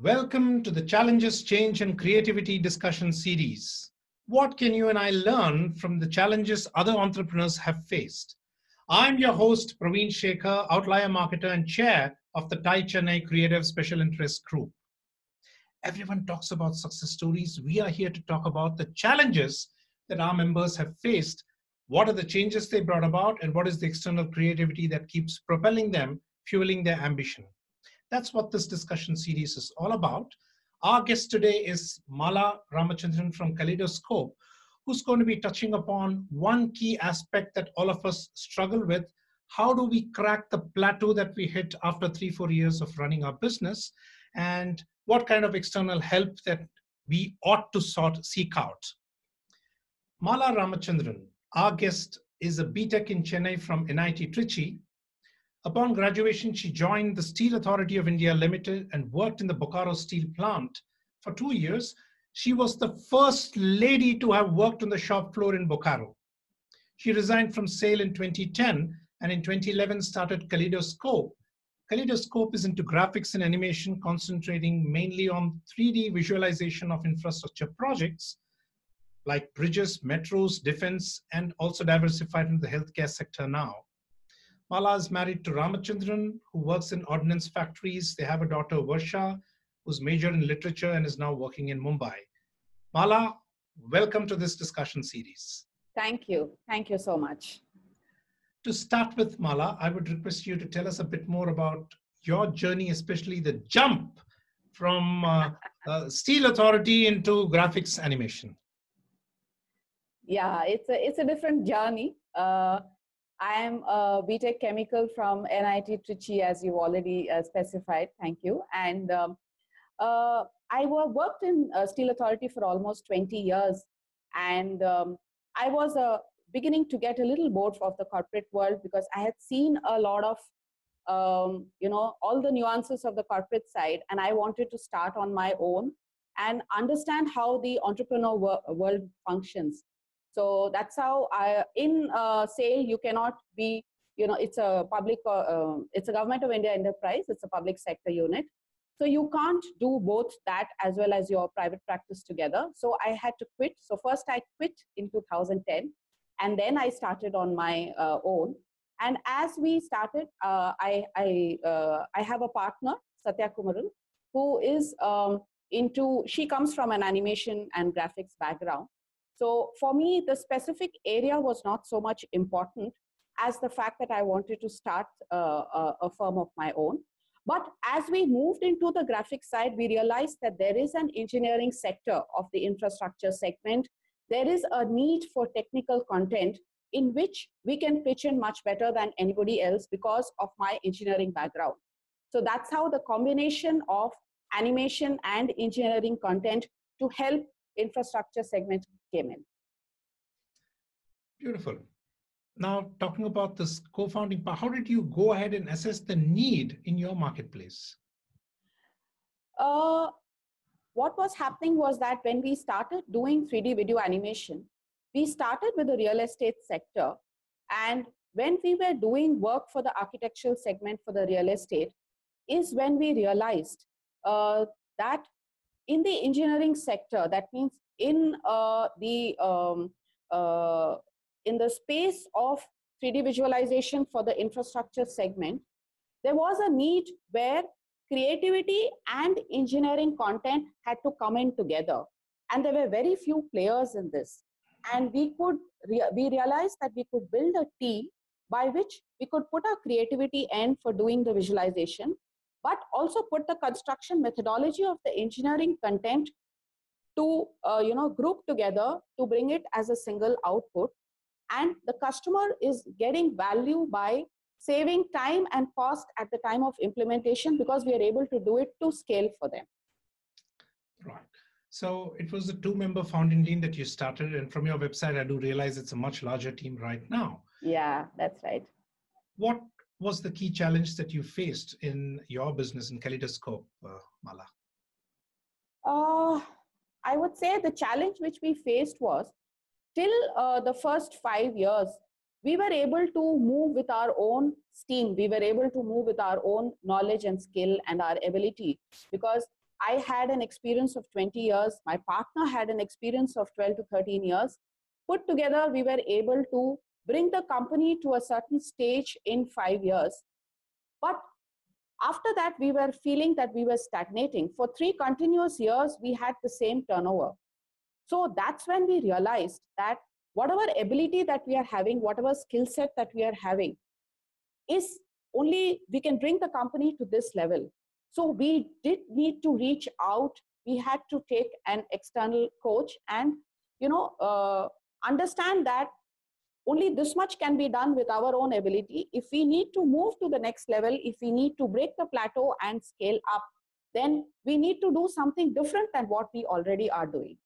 Welcome to the Challenges, Change and Creativity discussion series. What can you and I learn from the challenges other entrepreneurs have faced? I'm your host, Praveen Shekhar, outlier marketer and chair of the Thai Chennai Creative Special Interest Group. Everyone talks about success stories. We are here to talk about the challenges that our members have faced. What are the changes they brought about, and what is the external creativity that keeps propelling them, fueling their ambition? That's what this discussion series is all about. Our guest today is Mala Ramachandran from Kaleidoscope, who's going to be touching upon one key aspect that all of us struggle with. How do we crack the plateau that we hit after 3-4 years of running our business? And what kind of external help that we ought to seek out? Mala Ramachandran, our guest, is a BTech in Chennai from NIT Trichy. Upon graduation, she joined the Steel Authority of India Limited and worked in the Bokaro steel plant for 2 years. She was the first lady to have worked on the shop floor in Bokaro. She resigned from SAIL in 2010 and in 2011 started Kaleidoscope. Kaleidoscope is into graphics and animation, concentrating mainly on 3D visualization of infrastructure projects like bridges, metros, defense, and also diversified into the healthcare sector now. Mala is married to Ramachandran, who works in ordnance factories. They have a daughter, Varsha, who's majored in literature and is now working in Mumbai. Mala, welcome to this discussion series. Thank you. Thank you so much. To start with, Mala, I would request you to tell us a bit more about your journey, especially the jump from Steel Authority into graphics animation. Yeah, it's a different journey. I am a BTech chemical from NIT Trichy, as you already specified. Thank you. And I worked in Steel Authority for almost 20 years. And I was beginning to get a little bored of the corporate world because I had seen a lot of, all the nuances of the corporate side. And I wanted to start on my own and understand how the entrepreneur world functions. So that's how in SAIL, you cannot be, it's a public, it's a Government of India enterprise. It's a public sector unit. So you can't do both that as well as your private practice together. So I had to quit. So first I quit in 2010, and then I started on my own. And as we started, I have a partner, Satya Kumaran, who is she comes from an animation and graphics background. So for me, the specific area was not so much important as the fact that I wanted to start a firm of my own. But as we moved into the graphics side, we realized that there is an engineering sector of the infrastructure segment. There is a need for technical content in which we can pitch in much better than anybody else because of my engineering background. So that's how the combination of animation and engineering content to help infrastructure segment came in. Beautiful. Now, talking about this co-founding part, how did you go ahead and assess the need in your marketplace? What was happening was that when we started doing 3D video animation, we started with the real estate sector. And when we were doing work for the architectural segment for the real estate is when we realized that in the engineering sector, that means in the space of 3D visualization for the infrastructure segment, there was a need where creativity and engineering content had to come in together. And there were very few players in this. And we realized that we could build a team by which we could put our creativity end for doing the visualization, but also put the construction methodology of the engineering content to group together to bring it as a single output. And the customer is getting value by saving time and cost at the time of implementation because we are able to do it to scale for them. Right. So it was a 2-member founding team that you started, and from your website, I do realize it's a much larger team right now. Yeah, that's right. What was the key challenge that you faced in your business in Kaleidoscope, Mala? I would say the challenge which we faced was till the first 5 years, we were able to move with our own steam. We were able to move with our own knowledge and skill and our ability because I had an experience of 20 years. My partner had an experience of 12 to 13 years. Put together, we were able to bring the company to a certain stage in 5 years. But after that, we were feeling that we were stagnating. For 3 continuous years, we had the same turnover. So that's when we realized that whatever ability that we are having, whatever skill set that we are having, is only we can bring the company to this level. So we did need to reach out. We had to take an external coach and, understand that only this much can be done with our own ability. If we need to move to the next level, if we need to break the plateau and scale up, then we need to do something different than what we already are doing.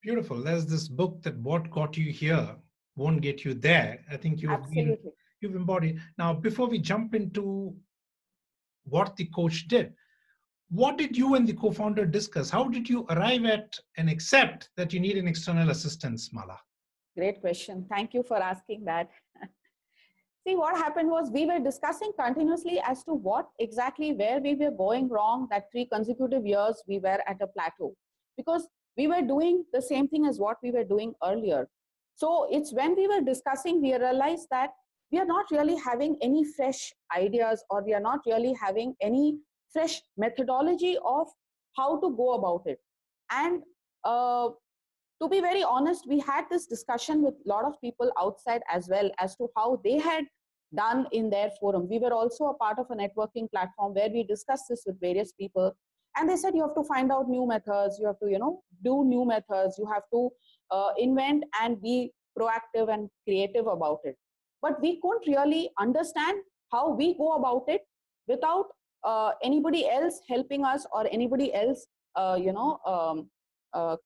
Beautiful. There's this book that what got you here won't get you there. I think you've embodied. Now, before we jump into what the coach did, what did you and the co-founder discuss? How did you arrive at and accept that you need an external assistance, Mala? Great question. Thank you for asking that. See, what happened was we were discussing continuously as to what exactly where we were going wrong. That 3 consecutive years we were at a plateau because we were doing the same thing as what we were doing earlier. So it's when we were discussing, we realized that we are not really having any fresh ideas, or we are not really having any fresh methodology of how to go about it. And to be very honest, we had this discussion with a lot of people outside as well as to how they had done in their forum. We were also a part of a networking platform where we discussed this with various people. And they said, you have to find out new methods. You have to, do new methods. You have to invent and be proactive and creative about it. But we couldn't really understand how we go about it without anybody else helping us or anybody else,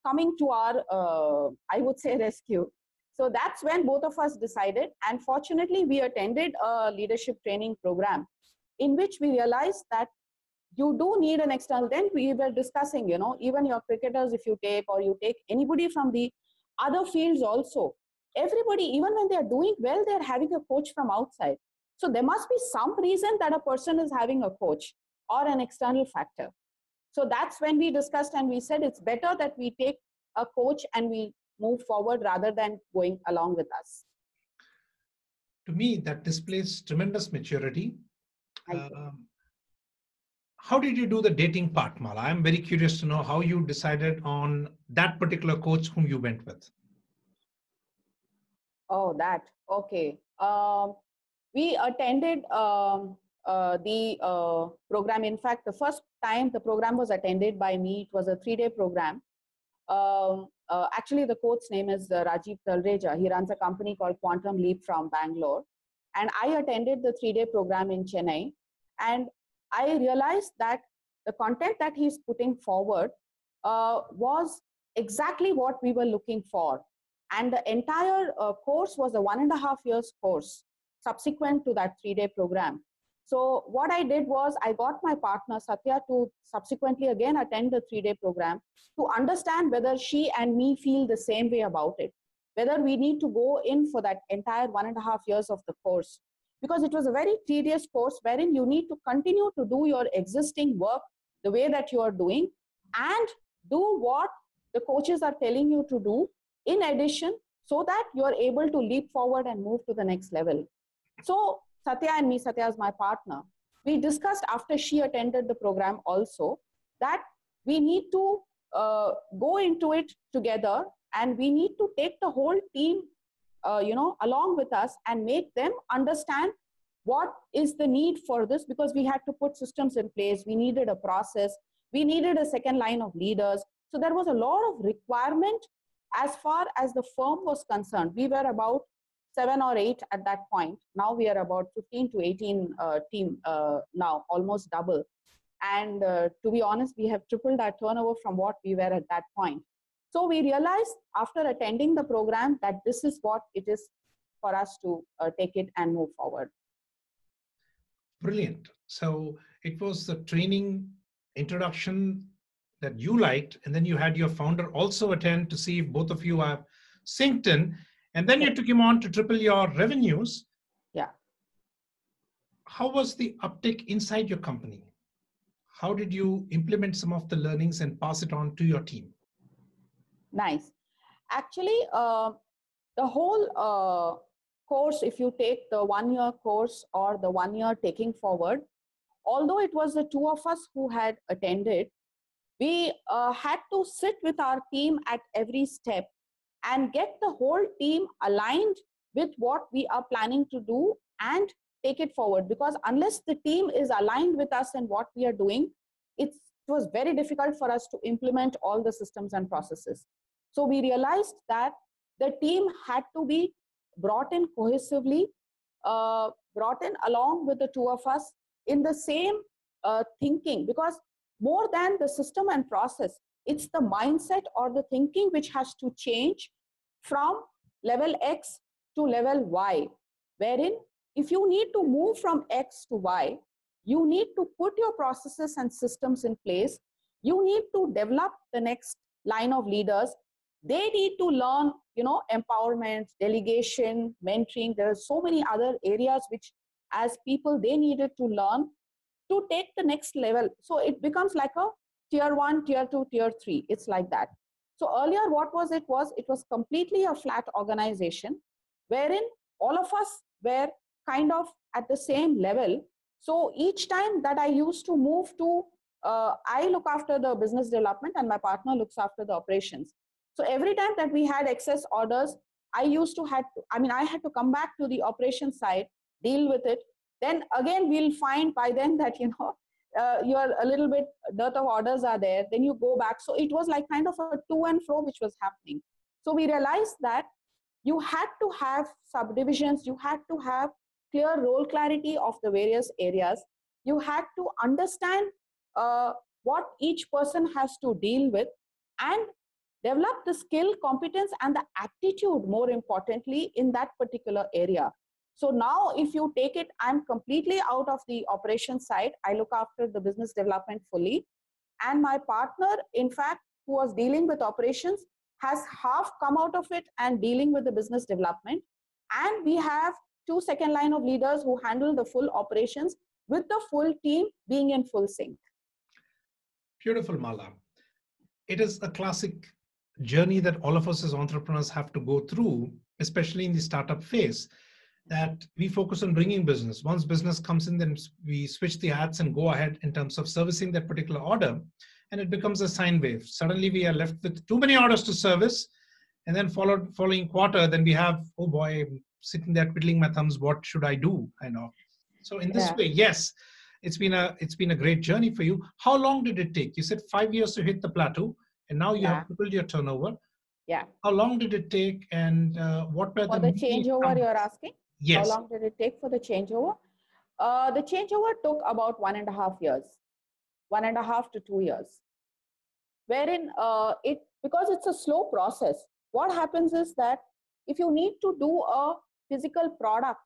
coming to our, I would say, rescue. So that's when both of us decided. And fortunately, we attended a leadership training program in which we realized that you do need an external. Then we were discussing, even your cricketers, if you take, or you take anybody from the other fields also, everybody, even when they're doing well, they're having a coach from outside. So there must be some reason that a person is having a coach or an external factor. So that's when we discussed and we said it's better that we take a coach and we move forward rather than going along with us. To me, that displays tremendous maturity. How did you do the dating part, Mala? I'm very curious to know how you decided on that particular coach whom you went with. Oh, that. Okay. We attended the program. In fact, the first time the program was attended by me, it was a 3-day program. Actually, the coach's name is Rajiv Talreja. He runs a company called Quantum Leap from Bangalore. And I attended the 3-day program in Chennai. And I realized that the content that he's putting forward was exactly what we were looking for. And the entire course was a 1.5 years course subsequent to that 3-day program. So what I did was I got my partner Satya to subsequently again attend the 3-day program to understand whether she and me feel the same way about it, whether we need to go in for that entire 1.5 years of the course. Because it was a very tedious course wherein you need to continue to do your existing work the way that you are doing and do what the coaches are telling you to do in addition, so that you are able to leap forward and move to the next level. So Satya and me, Satya is my partner, we discussed after she attended the program also that we need to go into it together and we need to take the whole team along with us and make them understand what is the need for this, because we had to put systems in place. We needed a process. We needed a second line of leaders. So there was a lot of requirement as far as the firm was concerned. We were about 7 or 8 at that point. Now we are about 15 to 18 team now, almost double. And to be honest, we have tripled our turnover from what we were at that point. So we realized after attending the program that this is what it is for us to take it and move forward. Brilliant. So it was the training introduction that you liked, and then you had your founder also attend to see if both of you are synced in, and then you took him on to triple your revenues. Yeah. How was the uptick inside your company? how did you implement some of the learnings and pass it on to your team? Nice. Actually, the whole course, if you take the 1-year course or the 1 year taking forward, although it was the two of us who had attended, we had to sit with our team at every step and get the whole team aligned with what we are planning to do and take it forward. Because unless the team is aligned with us and what we are doing, it was very difficult for us to implement all the systems and processes. So we realized that the team had to be brought in cohesively, brought in along with the two of us in the same thinking, because more than the system and process, it's the mindset or the thinking which has to change from level X to level Y, wherein if you need to move from X to Y, you need to put your processes and systems in place. You need to develop the next line of leaders. They need to learn, empowerment, delegation, mentoring. There are so many other areas which as people, they needed to learn to take the next level. So it becomes like a tier 1, tier 2, tier 3. It's like that. So earlier, what was it was completely a flat organization wherein all of us were kind of at the same level. So each time that I used to move to, I look after the business development and my partner looks after the operations. So every time that we had excess orders, I had to come back to the operations side, deal with it. Then again, we'll find by then that, you're a little bit dearth of orders are there. Then you go back. So it was like kind of a to and fro, which was happening. So we realized that you had to have subdivisions. You had to have clear role clarity of the various areas. You had to understand what each person has to deal with and develop the skill, competence, and the aptitude, more importantly, in that particular area. So now if you take it, I'm completely out of the operations side. I look after the business development fully. And my partner, in fact, who was dealing with operations, has half come out of it and dealing with the business development. And we have 2 second line of leaders who handle the full operations with the full team being in full sync. Beautiful, Mala. It is a classic journey that all of us as entrepreneurs have to go through, especially in the startup phase, that we focus on bringing business. Once business comes in, then we switch the hats and go ahead in terms of servicing that particular order, and it becomes a sine wave. Suddenly we are left with too many orders to service, and then following quarter, then we have, oh boy, I'm sitting there twiddling my thumbs, what should I do? So in this way, yes, it's been a great journey for you. How long did it take? You said 5 years to hit the plateau, and now you have tripled your turnover. Yeah. How long did it take, and what were for the changeover you're asking? Yes. How long did it take for the changeover? The changeover took about 1.5 years, 1.5 to 2 years. Wherein because it's a slow process. What happens is that if you need to do a physical product,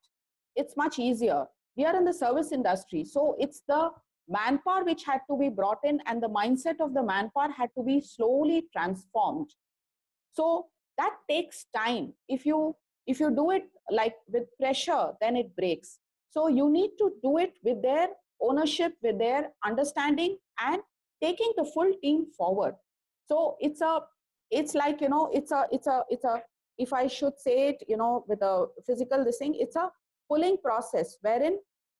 it's much easier. We are in the service industry, so it's the manpower which had to be brought in, and the mindset of the manpower had to be slowly transformed. So that takes time. If you do it like with pressure, then it breaks. So you need to do it with their ownership, with their understanding, and taking the full team forward. So it's like, if I should say it, with a physical this thing, it's a pulling process wherein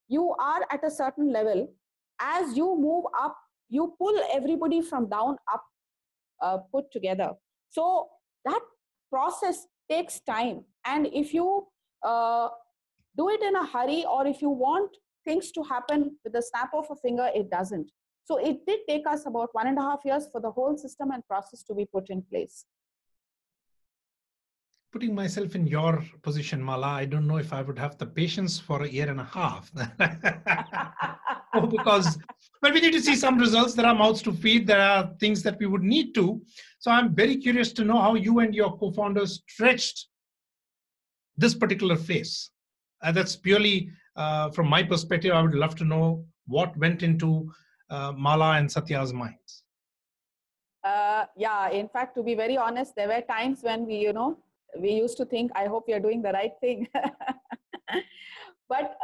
you are at a certain level. As you move up, you pull everybody from down up, put together. So that process takes time. And if you do it in a hurry, or if you want things to happen with the snap of a finger, it doesn't. So it did take us about 1.5 years for the whole system and process to be put in place. Putting myself in your position, Mala, I don't know if I would have the patience for 1.5 years. Because we need to see some results. There are mouths to feed. There are things that we would need to. So I'm very curious to know how you and your co-founders stretched this particular phase. That's purely from my perspective. I would love to know what went into Mala and Satya's minds. Yeah, in fact, to be very honest, there were times when we used to think, I hope we are doing the right thing. But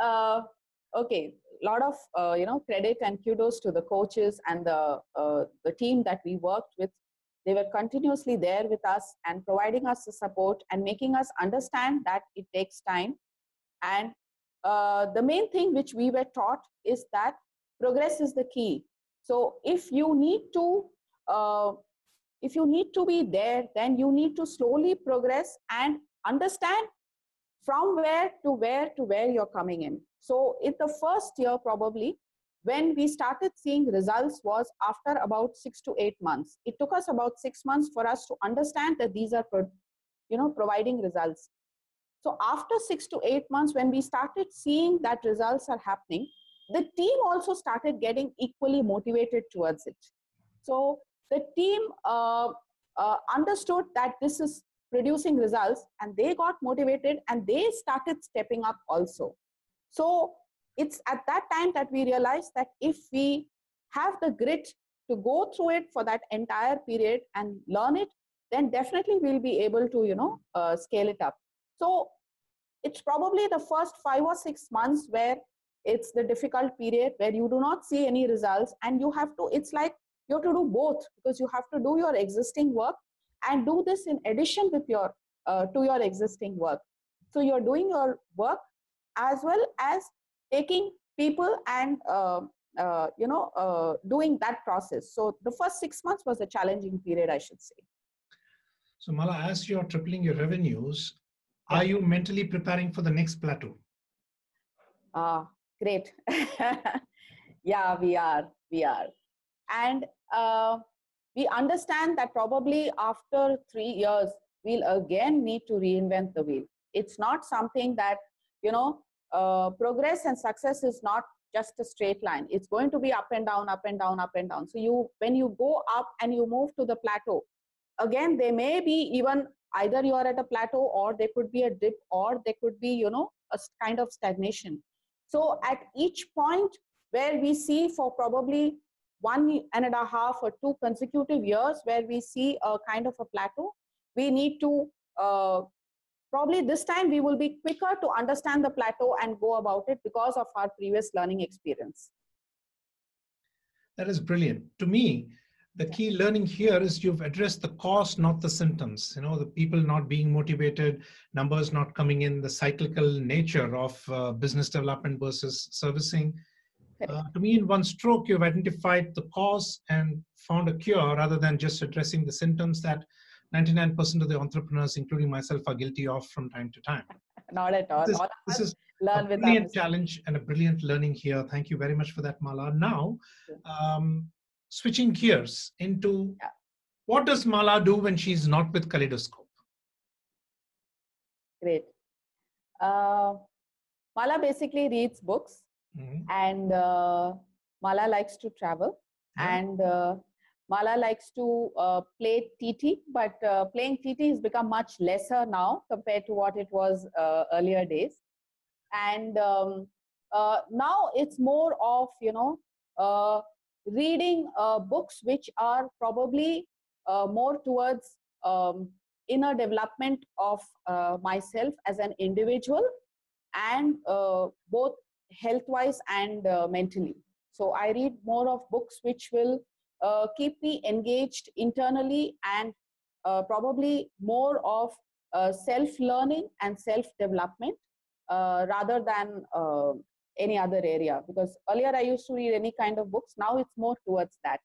okay, lot of credit and kudos to the coaches and the team that we worked with. They were continuously there with us and providing us the support and making us understand that it takes time. And the main thing which we were taught is that progress is the key. So if you need to be there, then you need to slowly progress and understand from where to where you're coming in. So in the first year, probably, when we started seeing results was after about 6 to 8 months. It took us about 6 months for us to understand that these are, providing results. So after 6 to 8 months, when we started seeing that results are happening, the team also started getting equally motivated towards it. So the team understood that this is producing results, and they got motivated and they started stepping up also. So it's at that time that we realized that if we have the grit to go through it for that entire period and learn it, then definitely we'll be able to, scale it up. So it's probably the first 5 or 6 months where it's the difficult period where you do not see any results, and it's like you have to do both, because you have to do your existing work and do this in addition with to your existing work. So you're doing your work as well as taking people and doing that process. So the first 6 months was a challenging period, I should say. So Mala, as you're tripling your revenues, are you mentally preparing for the next plateau? Great. Yeah, we are. And we understand that probably after 3 years, we'll again need to reinvent the wheel. It's not something that, progress and success is not just a straight line. It's going to be up and down, up and down, up and down. So when you go up and you move to the plateau, again, there may be even either you are at a plateau, or there could be a dip, or there could be, a kind of stagnation. So at each point where we see for probably 1.5 or 2 consecutive years where we see a kind of a plateau, we need to probably this time we will be quicker to understand the plateau and go about it because of our previous learning experience. That is brilliant. To me, the key learning here is you've addressed the cause, not the symptoms. The people not being motivated, numbers not coming in, the cyclical nature of business development versus servicing. To me, in one stroke, you've identified the cause and found a cure rather than just addressing the symptoms that 99% of the entrepreneurs, including myself, are guilty of from time to time. Not at all. This is a brilliant challenge and a brilliant learning here. Thank you very much for that, Mala. Now, switching gears into what does Mala do when she's not with Kaleidoscope? Great. Mala basically reads books, and Mala likes to travel, and Mala likes to play TT, but playing TT has become much lesser now compared to what it was earlier days. And now it's more of, reading books which are probably more towards inner development of myself as an individual, and both health-wise and mentally. So I read more of books which will keep me engaged internally, and probably more of self-learning and self-development rather than any other area. Because earlier I used to read any kind of books, now it's more towards that.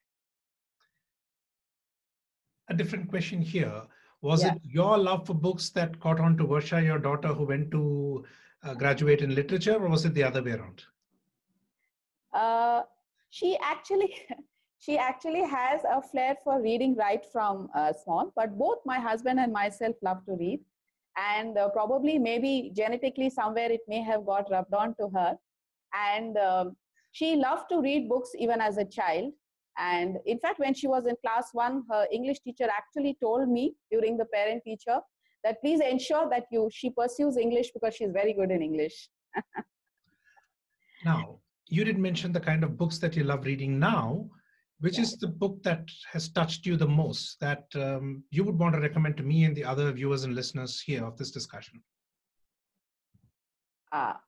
A different question here. Was it your love for books that caught on to Varsha, your daughter, who went to graduate in literature, or was it the other way around? She actually has a flair for reading right from small, but both my husband and myself love to read, and probably maybe genetically somewhere it may have got rubbed on to her. And she loved to read books even as a child. And in fact, when she was in class 1, her English teacher actually told me during the parent teacher that please ensure that she pursues English because she's very good in English. Now, you did mention the kind of books that you love reading now. Which is the book that has touched you the most that you would want to recommend to me and the other viewers and listeners here of this discussion?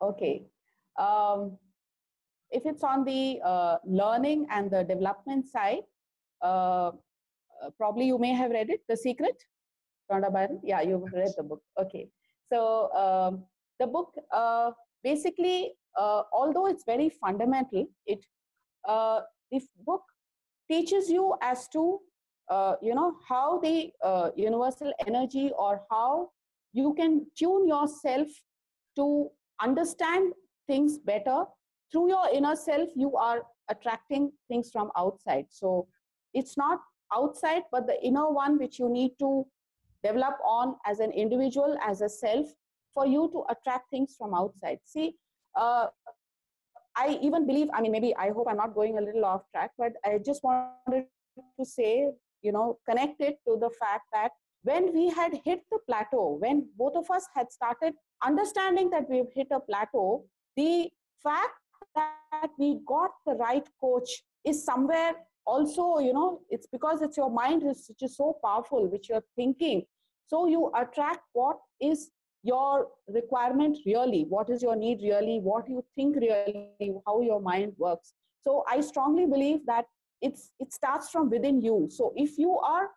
Okay. if it's on the learning and the development side, probably you may have read it, The Secret, Rhonda Byrne. Yeah, you've read the book. Okay. So the book basically, although it's very fundamental, this book teaches you as to how the universal energy, or how you can tune yourself to understand things better. Through your inner self, you are attracting things from outside. So it's not outside, but the inner one which you need to develop on as an individual, as a self, for you to attract things from outside. See, I even believe, I mean, maybe, I hope I'm not going a little off track, but I just wanted to say, connect it to the fact that when we had hit the plateau, when both of us had started understanding that we've hit a plateau, the fact that we got the right coach is somewhere also, it's because it's your mind which is so powerful, which you're thinking. So you attract what is your requirement really, what is your need really, what you think really, how your mind works. So I strongly believe that it starts from within you. So if you are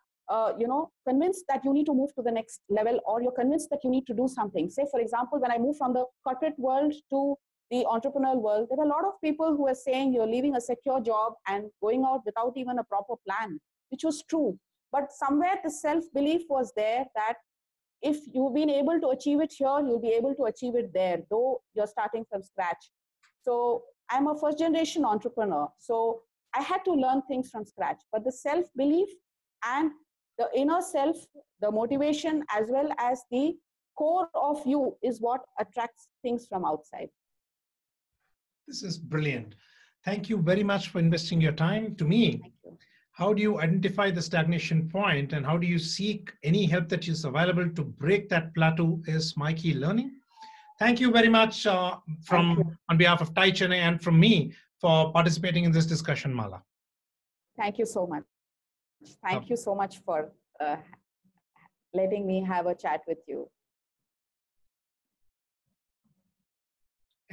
convinced that you need to move to the next level, or you're convinced that you need to do something. Say, for example, when I moved from the corporate world to the entrepreneurial world, there were a lot of people who were saying you're leaving a secure job and going out without even a proper plan, which was true. But somewhere the self-belief was there that if you've been able to achieve it here, you'll be able to achieve it there, though you're starting from scratch. So I'm a first generation entrepreneur. So I had to learn things from scratch, but the self-belief and the inner self, the motivation, as well as the core of you is what attracts things from outside. This is brilliant. Thank you very much for investing your time. To me, how do you identify the stagnation point, and how do you seek any help that is available to break that plateau is my key learning. Thank you very much on behalf of TiE Chennai and from me for participating in this discussion, Mala. Thank you so much. Thank you so much for letting me have a chat with you.